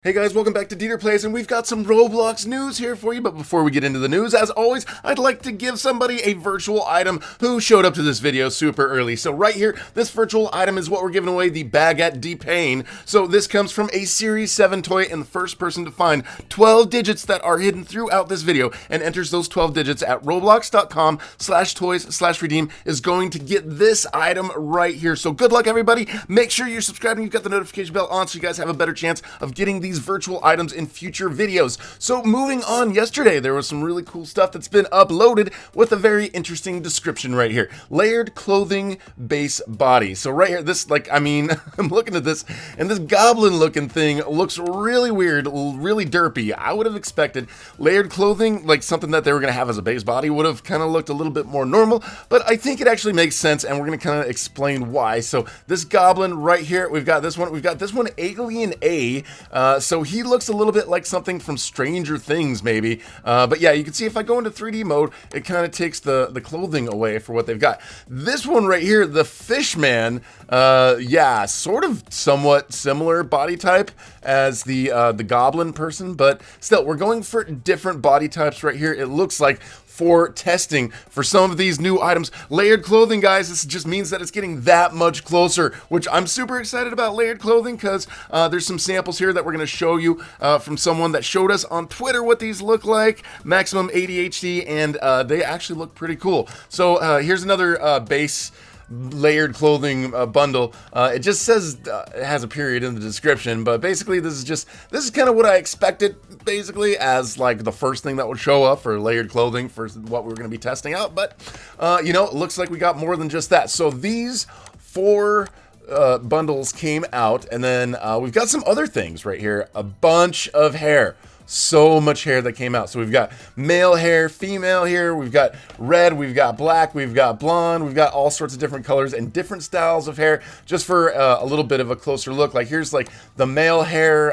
Hey guys, welcome back to DeeterPlays, and we've got some Roblox news here for you. But before we get into the news, as always, I'd like to give somebody a virtual item who showed up to this video super early. So right here, this virtual item is what we're giving away, the Baguette D-Pain. So this comes from a Series 7 toy, and the first person to find 12 digits that are hidden throughout this video and enters those 12 digits at roblox.com/toys/redeem is going to get this item right here. So good luck, everybody. Make sure you're subscribing, you've got the notification bell on so you guys have a better chance of getting these virtual items in future videos. So moving on, yesterday there was some really cool stuff that's been uploaded with a very interesting description right here. Layered clothing base body. So right here, this I'm looking at this and this goblin looking thing looks really weird, really derpy. I would have expected layered clothing, like something that they were going to have as a base body, would have kind of looked a little bit more normal, but I think it actually makes sense, and we're going to kind of explain why. So this goblin right here, we've got this one, Alien A. So he looks a little bit like something from Stranger Things, maybe. But yeah, you can see if I go into 3D mode, it kind of takes the clothing away for what they've got. This one right here, the Fishman, yeah, sort of somewhat similar body type as the goblin person, but still, we're going for different body types right here. It looks like for testing for some of these new items. Layered clothing, guys, this just means that it's getting that much closer, which I'm super excited about layered clothing because there's some samples here that we're going to show you from someone that showed us on Twitter what these look like, Maximum ADHD, and they actually look pretty cool. So here's another base layered clothing bundle. It just says it has a period in the description, but basically this is kind of what I expected, basically, as like the first thing that would show up for layered clothing for what we're going to be testing out. But you know, it looks like we got more than just that. So these four bundles came out, and then we've got some other things right here. A bunch of hair. So much hair that came out. So we've got male hair, female hair, we've got red, we've got black, we've got blonde, we've got all sorts of different colors and different styles of hair, just for a little bit of a closer look. Like here's like the male hair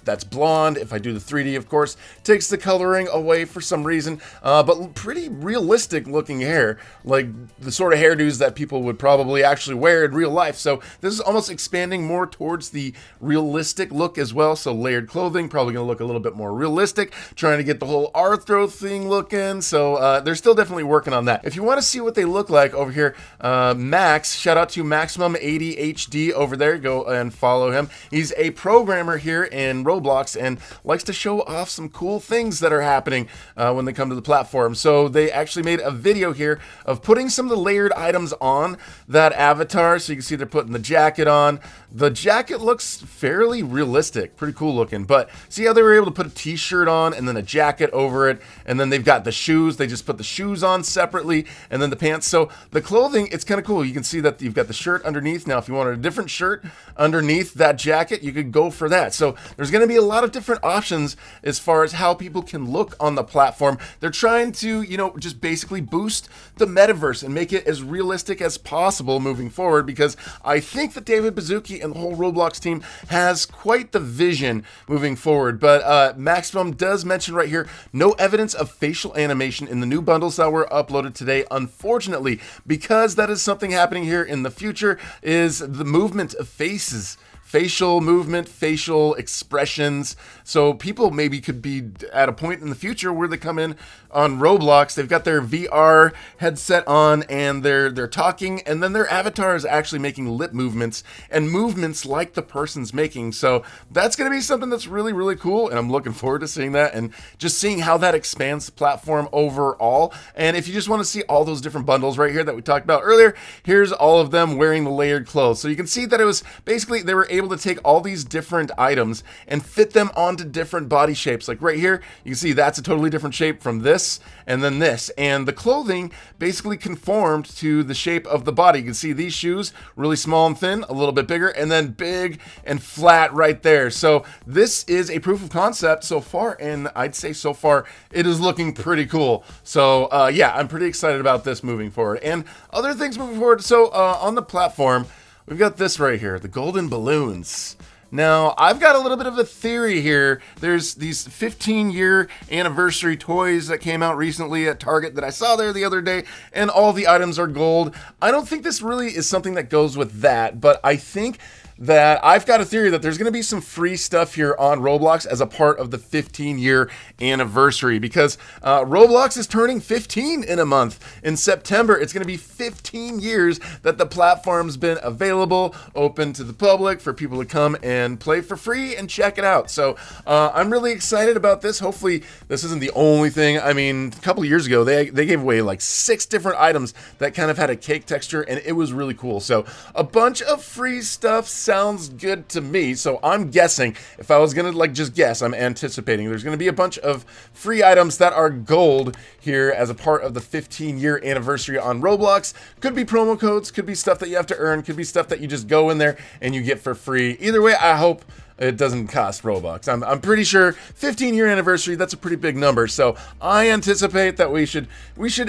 that's blonde. If I do the 3D, of course, takes the coloring away for some reason, but pretty realistic looking hair, like the sort of hairdos that people would probably actually wear in real life. So this is almost expanding more towards the realistic look as well. So layered clothing, probably gonna look a little bit more realistic, trying to get the whole Arthro thing looking. So they're still definitely working on that. If you want to see what they look like over here, Max, shout out to Maximum ADHD over there, go and follow him. He's a programmer here in Roblox and likes to show off some cool things that are happening when they come to the platform. So they actually made a video here of putting some of the layered items on that avatar. So you can see they're putting the jacket on. The jacket looks fairly realistic, pretty cool looking, but see how they were able to put a t-shirt on and then a jacket over it, and then they've got the shoes. They just put the shoes on separately, and then the pants. So the clothing, it's kind of cool. You can see that you've got the shirt underneath. Now if you wanted a different shirt underneath that jacket, you could go for that. So there's going to be a lot of different options as far as how people can look on the platform. They're trying to, you know, just basically boost the metaverse and make it as realistic as possible moving forward, because I think that David Baszucki and the whole Roblox team has quite the vision moving forward. But Maximum does mention right here, no evidence of facial animation in the new bundles that were uploaded today, unfortunately, because that is something happening here in the future, is the movement of faces. Facial movement, facial expressions. So people maybe could be at a point in the future where they come in on Roblox, they've got their VR headset on and they're talking, and then their avatar is actually making lip movements and movements like the person's making. So that's going to be something that's really, really cool, and I'm looking forward to seeing that and just seeing how that expands the platform overall. And if you just want to see all those different bundles right here that we talked about earlier, here's all of them wearing the layered clothes. So you can see that it was basically, they were able to take all these different items and fit them onto different body shapes. Like right here, you can see that's a totally different shape from this and then this, and the clothing basically conformed to the shape of the body. You can see these shoes really small and thin, a little bit bigger, and then big and flat right there. So this is a proof of concept so far, and I'd say so far it is looking pretty cool. So yeah, I'm pretty excited about this moving forward and other things moving forward. So on the platform, we've got this right here, the golden balloons. Now, I've got a little bit of a theory here. There's these 15-year anniversary toys that came out recently at Target that I saw there the other day, and all the items are gold. I don't think this really is something that goes with that, but I think that I've got a theory that there's going to be some free stuff here on Roblox as a part of the 15-year anniversary, because Roblox is turning 15 in a month. In September, it's going to be 15 years that the platform's been available, open to the public for people to come and play for free and check it out. So I'm really excited about this. Hopefully this isn't the only thing. I mean, a couple of years ago, they gave away like 6 different items that kind of had a cake texture, and it was really cool. So a bunch of free stuff sounds good to me. So I'm guessing, if I was gonna like just guess, I'm anticipating there's gonna be a bunch of free items that are gold here as a part of the 15-year anniversary on Roblox. Could be promo codes, could be stuff that you have to earn, could be stuff that you just go in there and you get for free. Either way, I hope it doesn't cost Robux. I'm pretty sure 15-year anniversary, that's a pretty big number. So I anticipate that we should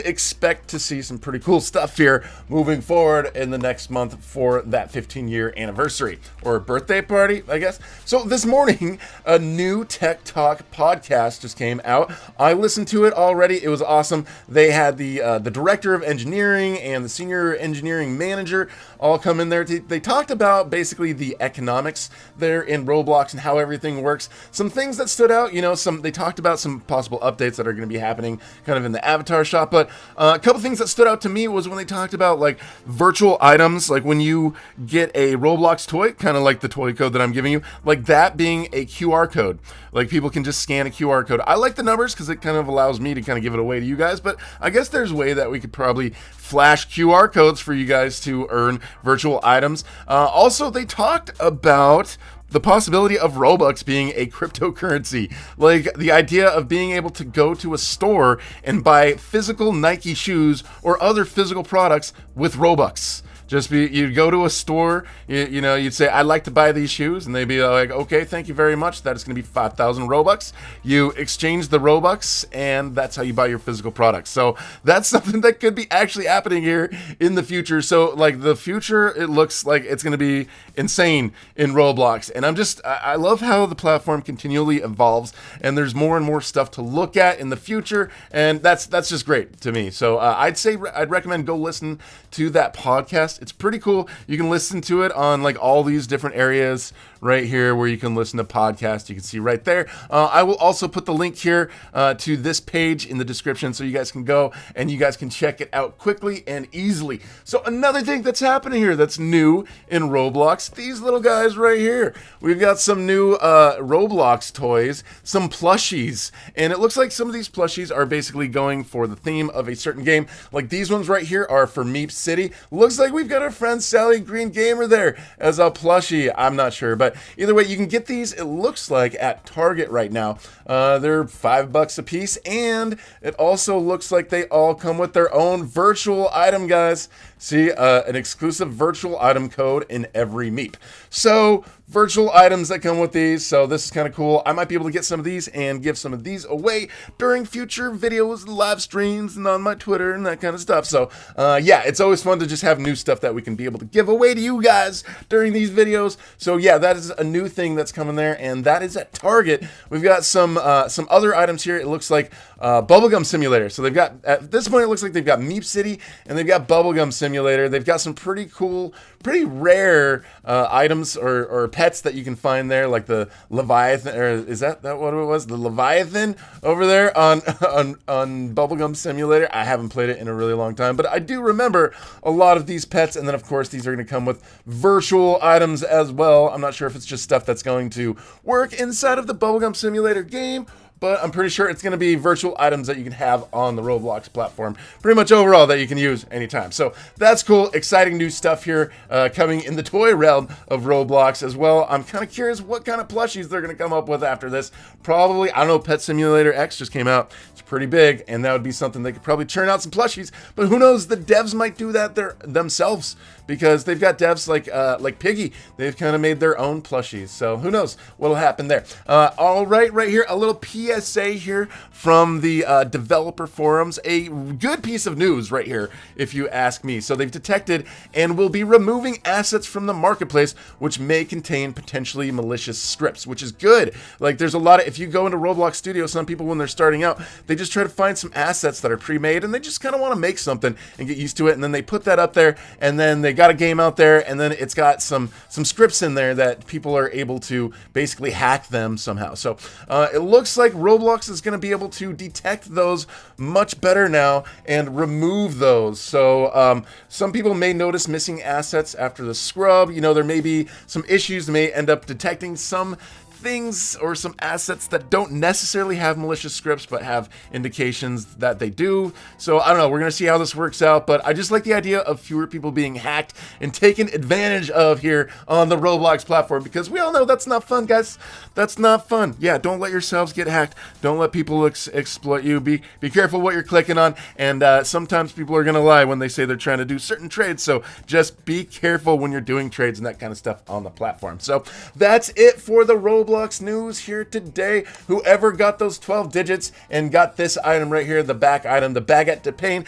expect to see some pretty cool stuff here moving forward in the next month for that 15-year anniversary or birthday party, I guess. So this morning, a new Tech Talk podcast just came out. I listened to it already. It was awesome. They had the director of engineering and the senior engineering manager all come in there. They talked about basically the economics there in Roblox and how everything works. Some things that stood out, you know, they talked about some possible updates that are going to be happening kind of in the avatar shop, but a couple things that stood out to me was when they talked about like virtual items, like when you get a Roblox toy, kind of like the toy code that I'm giving you, like that being a QR code. Like people can just scan a QR code. I like the numbers because it kind of allows me to kind of give it away to you guys, but I guess there's a way that we could probably flash QR codes for you guys to earn virtual items. Also, they talked about the possibility of Robux being a cryptocurrency, like the idea of being able to go to a store and buy physical Nike shoes or other physical products with Robux. You'd go to a store, you know, you'd say, I'd like to buy these shoes, and they'd be like, okay, thank you very much. That is going to be 5,000 Robux. You exchange the Robux, and that's how you buy your physical products. So that's something that could be actually happening here in the future. So like the future, it looks like it's going to be insane in Roblox. And I love how the platform continually evolves, and there's more and more stuff to look at in the future. And that's just great to me. So I'd recommend go listen to that podcast. It's pretty cool. You can listen to it on like all these different areas right here where you can listen to podcasts. You can see right there. I will also put the link here to this page in the description so you guys can go and you guys can check it out quickly and easily. So another thing that's happening here that's new in Roblox, these little guys right here. We've got some new Roblox toys, some plushies, and it looks like some of these plushies are basically going for the theme of a certain game. Like these ones right here are for Meep City. Looks like we've got our friend Sally Green Gamer there as a plushie. I'm not sure, but either way, you can get these, it looks like, at Target right now. They're $5 a piece, and it also looks like they all come with their own virtual item, guys. See, an exclusive virtual item code in every Meep. So virtual items that come with these. So this is kind of cool. I might be able to get some of these and give some of these away during future videos, live streams, and on my Twitter and that kind of stuff. So yeah, it's always fun to just have new stuff that we can be able to give away to you guys during these videos. So yeah, that is a new thing that's coming there, and that is at Target. We've got some other items here. It looks like Bubblegum Simulator. So they've got, at this point, it looks like they've got Meep City and they've got Bubblegum Simulator. They've got some pretty cool, pretty rare items or pets that you can find there, like the Leviathan, or is that what it was? The Leviathan over there on Bubblegum Simulator. I haven't played it in a really long time, but I do remember a lot of these pets. And then of course these are going to come with virtual items as well. I'm not sure if it's just stuff that's going to work inside of the Bubblegum Simulator game, but I'm pretty sure it's going to be virtual items that you can have on the Roblox platform, pretty much overall, that you can use anytime. So that's cool, exciting new stuff here coming in the toy realm of Roblox as well. I'm kind of curious what kind of plushies they're going to come up with after this. Probably, I don't know, Pet Simulator X just came out. It's pretty big, and that would be something they could probably churn out some plushies, but who knows, the devs might do that themselves, because they've got devs like Piggy. They've kind of made their own plushies, so who knows what'll happen there. All right here, a little PSA here from the developer forums. A good piece of news right here, if you ask me. So they've detected and will be removing assets from the marketplace which may contain potentially malicious scripts, which is good. Like there's a lot of, if you go into Roblox Studio, some people when they're starting out, they just try to find some assets that are pre-made and they just kind of want to make something and get used to it, and then they put that up there, and then they got a game out there, and then it's got some scripts in there that people are able to basically hack them somehow. So it looks like Roblox is going to be able to detect those much better now and remove those. So some people may notice missing assets after the scrub. You know, there may be some issues. They may end up detecting some things or some assets that don't necessarily have malicious scripts but have indications that they do. So I don't know, we're gonna see how this works out, but I just like the idea of fewer people being hacked and taken advantage of here on the Roblox platform, because we all know that's not fun, guys. That's not fun. Yeah, don't let yourselves get hacked. Don't let people exploit you. Be careful what you're clicking on, and sometimes people are gonna lie when they say they're trying to do certain trades, so just be careful when you're doing trades and that kind of stuff on the platform. So that's it for the Roblox news here today. Whoever got those 12 digits and got this item right here, the back item, the baguette de pain,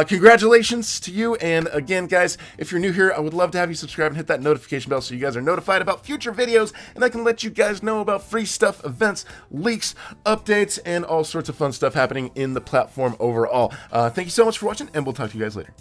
congratulations to you. And again, guys, if you're new here, I would love to have you subscribe and hit that notification bell so you guys are notified about future videos, and I can let you guys know about free stuff, events, leaks, updates, and all sorts of fun stuff happening in the platform overall. Thank you so much for watching, and we'll talk to you guys later.